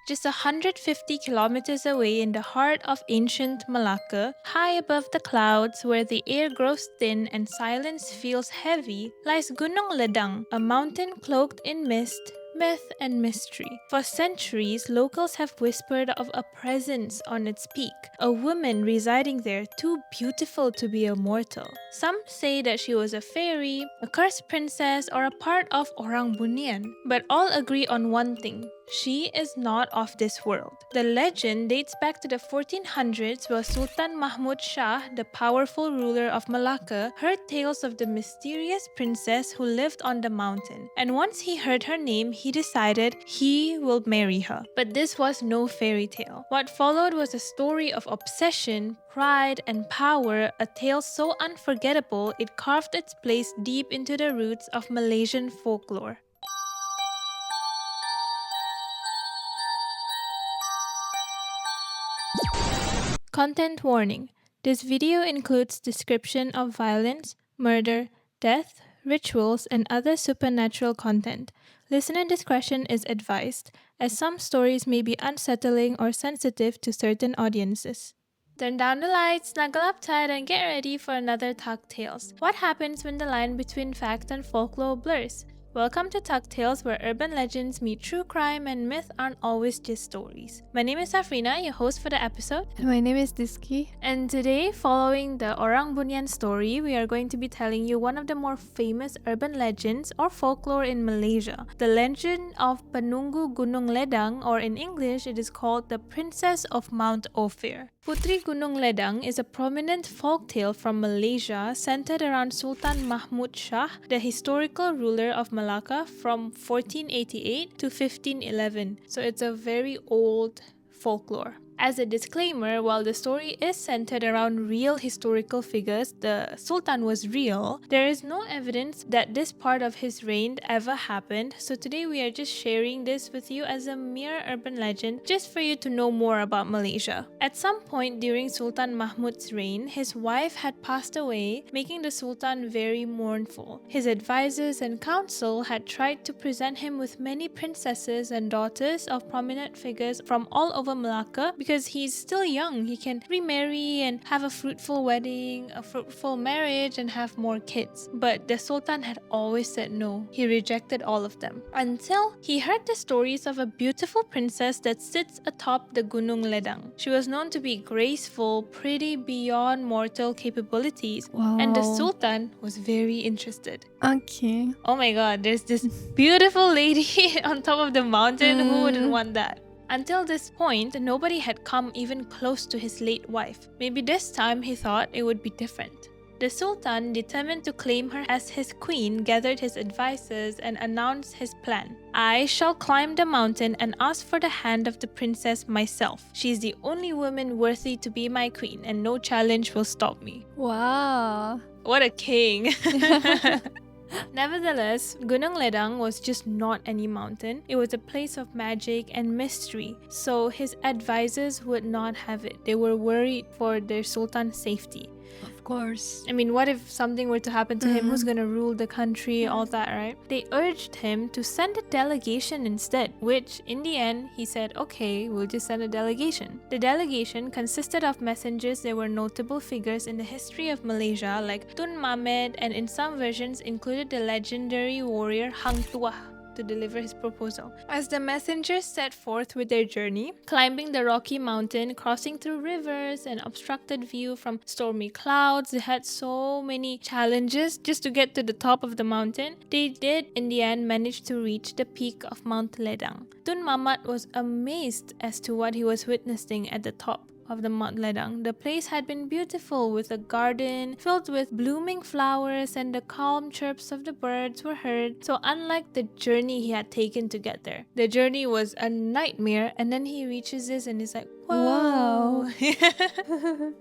just 150 kilometers away in the heart of ancient Malacca, high above the clouds where the air grows thin and silence feels heavy, lies Gunung Ledang, a mountain cloaked in mist, myth, and mystery. For centuries, locals have whispered of a presence on its peak, a woman residing there too beautiful to be a mortal. Some say that she was a fairy, a cursed princess, or a part of Orang Bunian, but all agree on one thing. She is not of this world. The legend dates back to the 1400s where Sultan Mahmud Shah, the powerful ruler of Malacca, heard tales of the mysterious princess who lived on the mountain. And once he heard her name, he decided he will marry her. But this was no fairy tale. What followed was a story of obsession, pride, and power, a tale so unforgettable it carved its place deep into the roots of Malaysian folklore. Content warning. This video includes description of violence, murder, death, rituals, and other supernatural content. Listener discretion is advised, as some stories may be unsettling or sensitive to certain audiences. Turn down the lights, snuggle up tight, and get ready for another Tug Tales. What happens when the line between fact and folklore blurs? Welcome to Tug Tales, where urban legends meet true crime and myth aren't always just stories. My name is Safrina, your host for the episode. And my name is Diski. And today, following the Orang Bunian story, we are going to be telling you one of the more famous urban legends or folklore in Malaysia. The legend of Penunggu Gunung Ledang, or in English, it is called the Princess of Mount Ophir. Puteri Gunung Ledang is a prominent folktale from Malaysia centered around Sultan Mahmud Shah, the historical ruler of Malacca from 1488 to 1511. So it's a very old folklore. As a disclaimer, while the story is centered around real historical figures, the Sultan was real, there is no evidence that this part of his reign ever happened, so today we are just sharing this with you as a mere urban legend, just for you to know more about Malaysia. At some point during Sultan Mahmud's reign, his wife had passed away, making the Sultan very mournful. His advisors and council had tried to present him with many princesses and daughters of prominent figures from all over Malacca, because he's still young. He can remarry and have a fruitful wedding, a fruitful marriage, and have more kids. But the Sultan had always said no. He rejected all of them. Until he heard the stories of a beautiful princess that sits atop the Gunung Ledang. She was known to be graceful, pretty beyond mortal capabilities. Wow. And the Sultan was very interested. Okay. Oh my god, there's this beautiful lady on top of the mountain. Who wouldn't want that? Until this point, nobody had come even close to his late wife. Maybe this time he thought it would be different. The Sultan, determined to claim her as his queen, gathered his advisors and announced his plan. I shall climb the mountain and ask for the hand of the princess myself. She is the only woman worthy to be my queen, and no challenge will stop me. Wow. What a king! Nevertheless, Gunung Ledang was just not any mountain. It was a place of magic and mystery, so his advisors would not have it. They were worried for their sultan's safety. Of course. I mean, what if something were to happen to him? Who's gonna rule the country? All that, right? They urged him to send a delegation instead, which in the end, he said, okay, we'll just send a delegation. The delegation consisted of messengers that were notable figures in the history of Malaysia, like Tun Mamed, and in some versions included the legendary warrior Hang Tuah to deliver his proposal. As the messengers set forth with their journey, climbing the rocky mountain, crossing through rivers, and obstructed view from stormy clouds, they had so many challenges just to get to the top of the mountain. They did in the end manage to reach the peak of Mount Ledang. Tun Mamat was amazed as to what he was witnessing at the top of the Mount Ledang. The place had been beautiful, with a garden filled with blooming flowers, and the calm chirps of the birds were heard. So unlike the journey he had taken to get there, the journey was a nightmare, and then he reaches this and he's like, wow.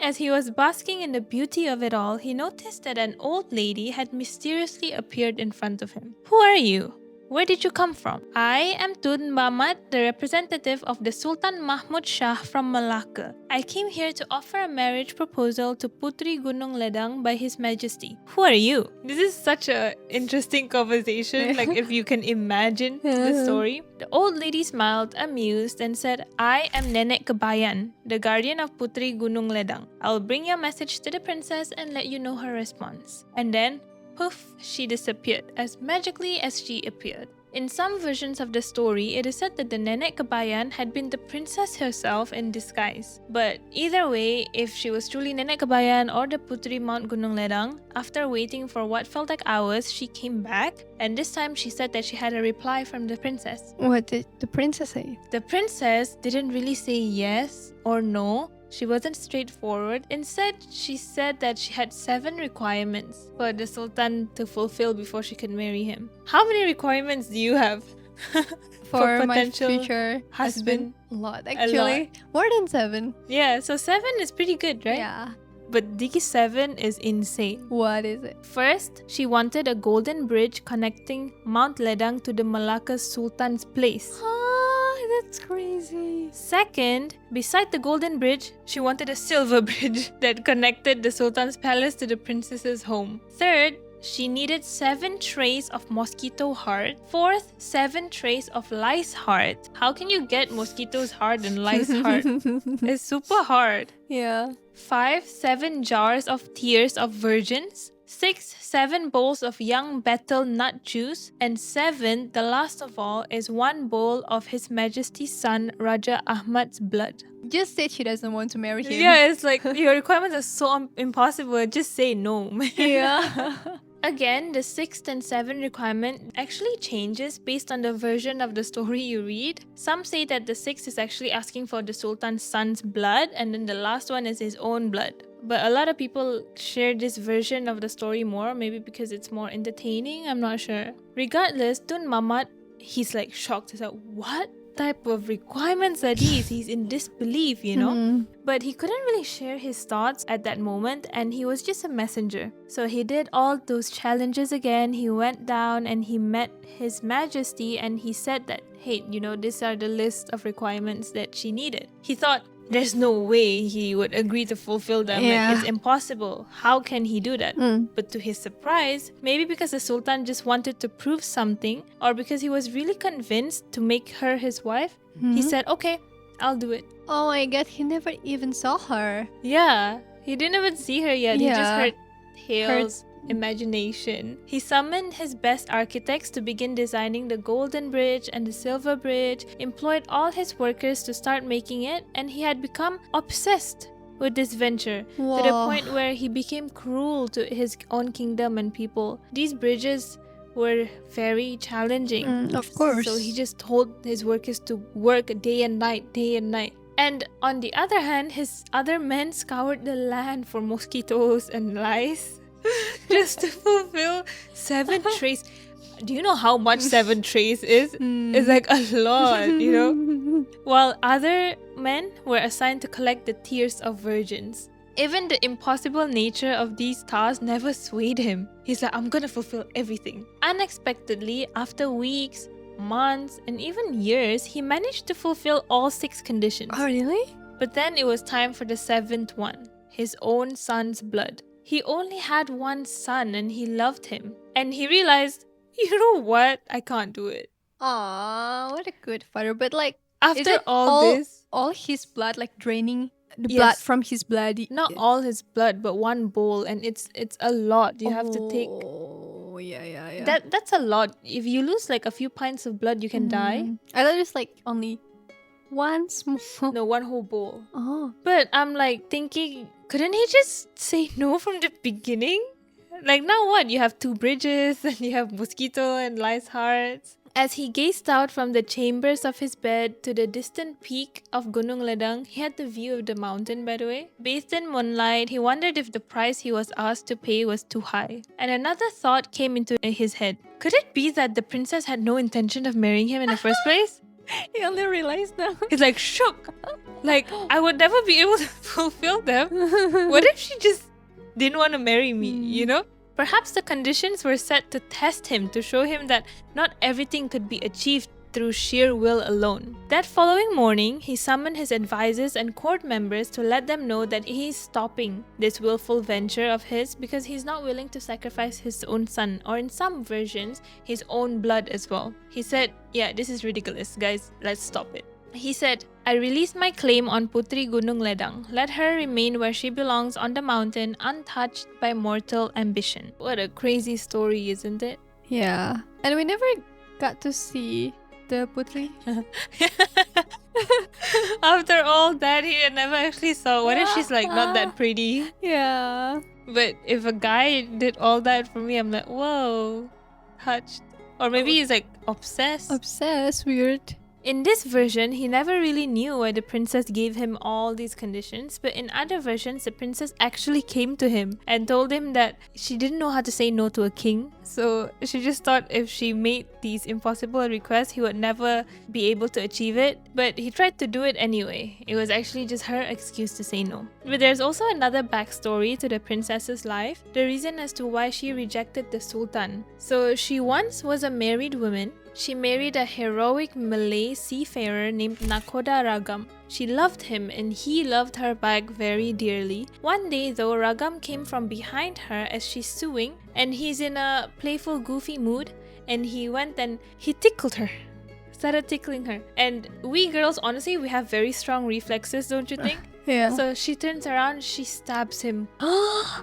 As he was basking in the beauty of it all, he noticed that an old lady had mysteriously appeared in front of him. Who are you? Where did you come from? I am Tun Mamat, the representative of the Sultan Mahmud Shah from Malacca. I came here to offer a marriage proposal to Puteri Gunung Ledang by His Majesty. Who are you? This is such an interesting conversation, like if you can imagine the story. The old lady smiled, amused, and said, I am Nenek Kebayan, the guardian of Puteri Gunung Ledang. I'll bring your message to the princess and let you know her response. And then, poof, she disappeared, as magically as she appeared. In some versions of the story, it is said that the Nenek Kebayan had been the princess herself in disguise. But either way, if she was truly Nenek Kebayan or the Puteri Mount Gunung Ledang, after waiting for what felt like hours, she came back, and this time she said that she had a reply from the princess. What did the princess say? The princess didn't really say yes or no. She wasn't straightforward. Instead, she said that she had 7 requirements for the Sultan to fulfill before she could marry him. How many requirements do you have For my potential future husband? A lot, actually. More than 7. Yeah, so 7 is pretty good, right? Yeah. But Diki's 7 is insane. What is it? First, she wanted a golden bridge connecting Mount Ledang to the Malacca Sultan's place. That's crazy. Second, beside the golden bridge, she wanted a silver bridge that connected the Sultan's palace to the princess's home. Third, she needed 7 trays of mosquito heart. Fourth, 7 trays of lice heart. How can you get mosquito's heart and lice heart? It's super hard. Yeah. 5, 7 jars of tears of virgins. 6, 7 bowls of young betel nut juice. And 7, the last of all, is 1 bowl of His Majesty's son Raja Ahmad's blood. Just said she doesn't want to marry him. Yeah, it's like your requirements are so impossible. Just say no. Yeah. Again, the 6th and 7th requirement actually changes based on the version of the story you read. Some say that the 6th is actually asking for the Sultan's son's blood, and then the last one is his own blood. But a lot of people share this version of the story more, maybe because it's more entertaining, I'm not sure. Regardless, Tun Mamat, he's like shocked. He's like, what type of requirements are these? He's in disbelief, you know? But he couldn't really share his thoughts at that moment, and he was just a messenger. So he did all those challenges again. He went down and he met His Majesty, and he said that, hey, you know, these are the list of requirements that she needed. He thought, there's no way he would agree to fulfill them. Yeah. Like, it's impossible. How can he do that? But to his surprise, maybe because the Sultan just wanted to prove something, or because he was really convinced to make her his wife, he said, okay, I'll do it. Oh my god, he never even saw her. Yeah, he didn't even see her yet. He just Yeah. heard tales, imagination. He summoned his best architects to begin designing the golden bridge and the silver bridge, employed all his workers to start making it, and he had become obsessed with this venture to the Whoa. point where he became cruel to his own kingdom and people. These bridges were very challenging. Of course. So he just told his workers to work day and night, day and night. And on the other hand, his other men scoured the land for mosquitoes and lice just to fulfill 7 trays. Do you know how much 7 trays is? It's like a lot, you know? While other men were assigned to collect the tears of virgins. Even the impossible nature of these tasks never swayed him. He's like, I'm gonna fulfill everything. Unexpectedly, after weeks, months, and even years, he managed to fulfill all 6 conditions. Oh, really? But then it was time for the 7th one, his own son's blood. He only had 1 son and he loved him. And he realized, you know what? I can't do it. Aw, what a good father. But like, is After it all this, all his blood, like draining the blood Yes. from his blood? not all his blood, but 1 bowl, and it's a lot. You have to take Oh, yeah. that's a lot. If you lose like a few pints of blood, you can die. I thought it was like only one small. No, 1 whole bowl. Oh. But I'm like thinking, couldn't he just say no from the beginning? Like now what? You have 2 bridges and you have mosquito and lice hearts. As he gazed out from the chambers of his bed to the distant peak of Gunung Ledang, he had the view of the mountain, by the way. Bathed in moonlight, he wondered if the price he was asked to pay was too high. And another thought came into his head. Could it be that the princess had no intention of marrying him in the first place? He only realized now. He's like shook. Like, I would never be able to fulfill them. What if she just didn't want to marry me, you know? Perhaps the conditions were set to test him, to show him that not everything could be achieved through sheer will alone. That following morning, he summoned his advisors and court members to let them know that he's stopping this willful venture of his because he's not willing to sacrifice his own son, or in some versions, his own blood as well. He said, yeah, this is ridiculous, guys, let's stop it. He said, I release my claim on Puteri Gunung Ledang. Let her remain where she belongs on the mountain, untouched by mortal ambition. What a crazy story, isn't it? Yeah. And we never got to see the Puteri. After all that, he never actually saw. What if she's like not that pretty? Yeah. But if a guy did all that for me, I'm like, whoa, touched. Or maybe he's like obsessed. Obsessed, weird. In this version, he never really knew why the princess gave him all these conditions, but in other versions, the princess actually came to him and told him that she didn't know how to say no to a king. So she just thought if she made these impossible requests, he would never be able to achieve it. But he tried to do it anyway. It was actually just her excuse to say no. But there's also another backstory to the princess's life, the reason as to why she rejected the sultan. So she once was a married woman. She married a heroic Malay seafarer named Nakoda Ragam. She loved him and he loved her back very dearly. One day though, Ragam came from behind her as she's sewing and he's in a playful, goofy mood, and he went and he tickled her. Started tickling her. And we girls, honestly, we have very strong reflexes, don't you think? Yeah. So she turns around, she stabs him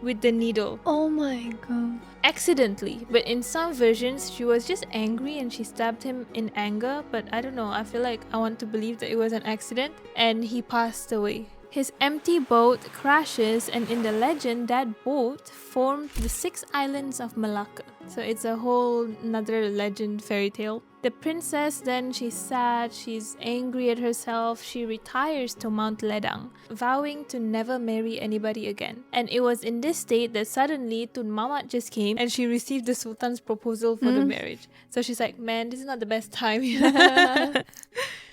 with the needle. Oh my god. Accidentally, but in some versions she was just angry and she stabbed him in anger, but I don't know, I feel like I want to believe that it was an accident and he passed away. His empty boat crashes, and in the legend that boat formed the 6 islands of Malacca. So it's a whole another legend fairy tale. The princess then, she's sad, she's angry at herself, she retires to Mount Ledang, vowing to never marry anybody again. And it was in this state that suddenly Tun Mamat just came and she received the sultan's proposal for the marriage. So she's like, man, this is not the best time.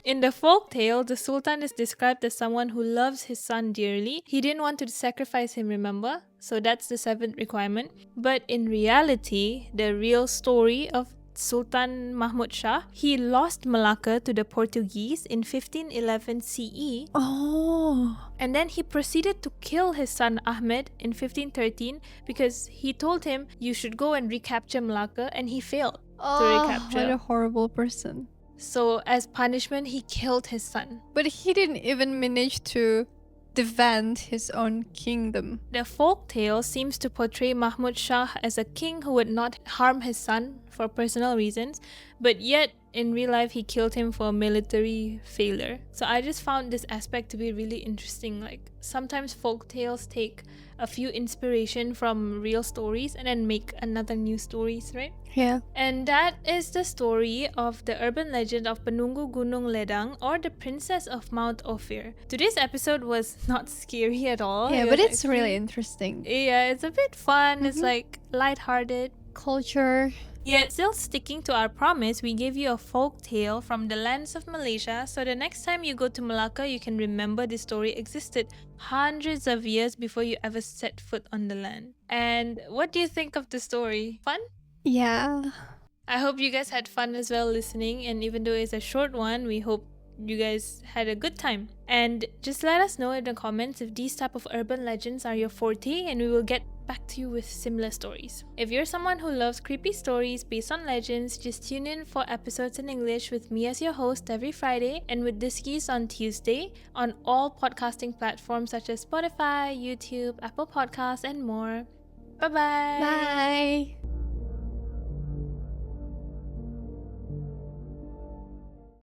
In the folk tale, the sultan is described as someone who loves his son dearly. He didn't want to sacrifice him, remember? So that's the 7th requirement. But in reality, the real story of Sultan Mahmud Shah, he lost Malacca to the Portuguese in 1511 CE. Oh. And then he proceeded to kill his son Ahmed in 1513 because he told him, you should go and recapture Malacca, and he failed to recapture. What a horrible person. So as punishment, he killed his son. But he didn't even manage to defend his own kingdom. The folk tale seems to portray Mahmud Shah as a king who would not harm his son for personal reasons, but yet in real life he killed him for military failure. So I just found this aspect to be really interesting. Like sometimes folk tales take a few inspiration from real stories and then make another new stories, right? Yeah. And that is the story of the urban legend of Penunggu Gunung Ledang, or the Princess of Mount Ophir. Today's episode was not scary at all. Yeah, It but was it's really interesting. Yeah, it's a bit fun. It's like lighthearted. Culture. Yet still sticking to our promise, we gave you a folk tale from the lands of Malaysia, so the next time you go to Malacca, you can remember this story existed hundreds of years before you ever set foot on the land. And what do you think of the story? Fun? Yeah. I hope you guys had fun as well listening, and even though it's a short one, we hope you guys had a good time. And just let us know in the comments if these type of urban legends are your forte, and we will get back to you with similar stories. If you're someone who loves creepy stories based on legends, just tune in for episodes in English with me as your host every Friday, and with Diskies on Tuesday on all podcasting platforms such as Spotify, YouTube, Apple Podcasts, and more. Bye-bye! Bye.